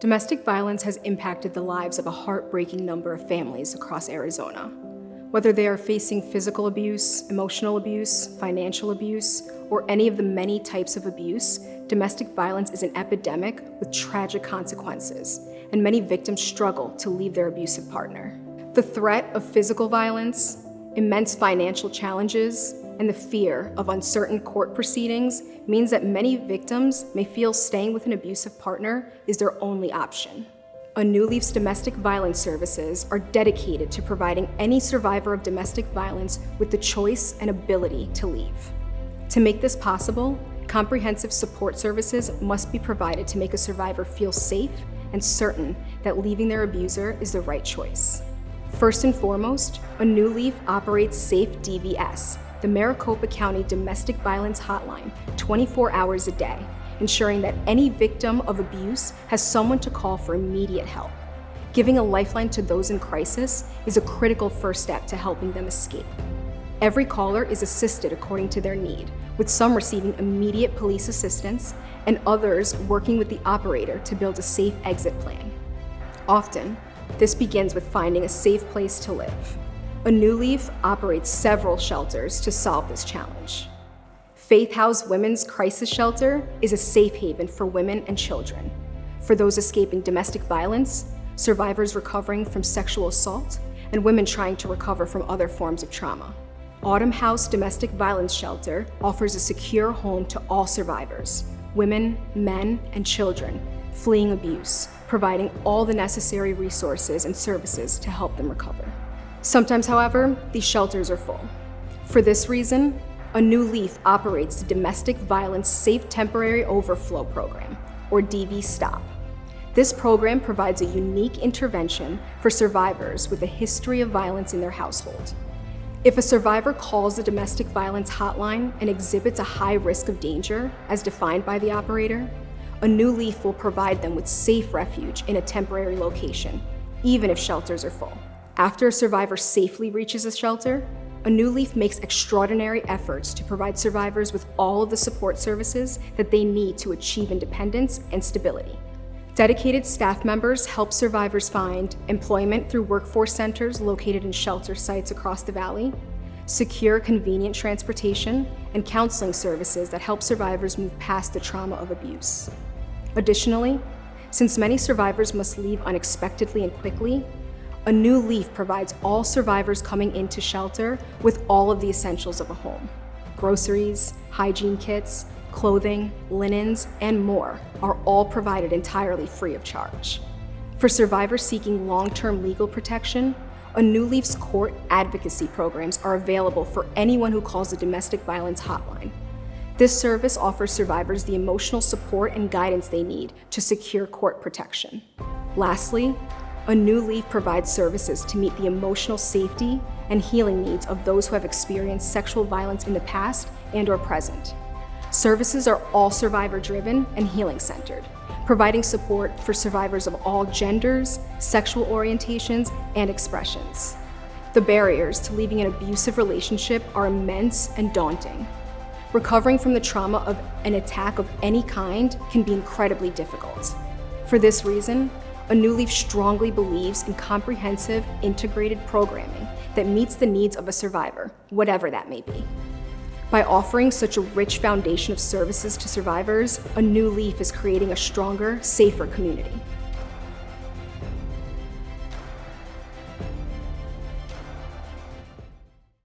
Domestic violence has impacted the lives of a heartbreaking number of families across Arizona. Whether they are facing physical abuse, emotional abuse, financial abuse, or any of the many types of abuse, domestic violence is an epidemic with tragic consequences, and many victims struggle to leave their abusive partner. The threat of physical violence, immense financial challenges, and the fear of uncertain court proceedings means that many victims may feel staying with an abusive partner is their only option. A New Leaf's domestic violence services are dedicated to providing any survivor of domestic violence with the choice and ability to leave. To make this possible, comprehensive support services must be provided to make a survivor feel safe and certain that leaving their abuser is the right choice. First and foremost, A New Leaf operates Safe DVS, the Maricopa County Domestic Violence Hotline, 24 hours a day, ensuring that any victim of abuse has someone to call for immediate help. Giving a lifeline to those in crisis is a critical first step to helping them escape. Every caller is assisted according to their need, with some receiving immediate police assistance and others working with the operator to build a safe exit plan. Often, this begins with finding a safe place to live. A New Leaf operates several shelters to solve this challenge. Faith House Women's Crisis Shelter is a safe haven for women and children, for those escaping domestic violence, survivors recovering from sexual assault, and women trying to recover from other forms of trauma. Autumn House Domestic Violence Shelter offers a secure home to all survivors, women, men, and children fleeing abuse, providing all the necessary resources and services to help them recover. Sometimes, however, these shelters are full. For this reason, A New Leaf operates the Domestic Violence Safe Temporary Overflow Program, or DV STOP. This program provides a unique intervention for survivors with a history of violence in their household. If a survivor calls the domestic violence hotline and exhibits a high risk of danger, as defined by the operator, A New Leaf will provide them with safe refuge in a temporary location, even if shelters are full. After a survivor safely reaches a shelter, A New Leaf makes extraordinary efforts to provide survivors with all of the support services that they need to achieve independence and stability. Dedicated staff members help survivors find employment through workforce centers located in shelter sites across the valley, secure convenient transportation, and counseling services that help survivors move past the trauma of abuse. Additionally, since many survivors must leave unexpectedly and quickly, A New Leaf provides all survivors coming into shelter with all of the essentials of a home. Groceries, hygiene kits, clothing, linens, and more are all provided entirely free of charge. For survivors seeking long-term legal protection, A New Leaf's court advocacy programs are available for anyone who calls the domestic violence hotline. This service offers survivors the emotional support and guidance they need to secure court protection. Lastly, A New Leaf provides services to meet the emotional safety and healing needs of those who have experienced sexual violence in the past and/or present. Services are all survivor-driven and healing-centered, providing support for survivors of all genders, sexual orientations, and expressions. The barriers to leaving an abusive relationship are immense and daunting. Recovering from the trauma of an attack of any kind can be incredibly difficult. For this reason, A New Leaf strongly believes in comprehensive, integrated programming that meets the needs of a survivor, whatever that may be. By offering such a rich foundation of services to survivors, A New Leaf is creating a stronger, safer community.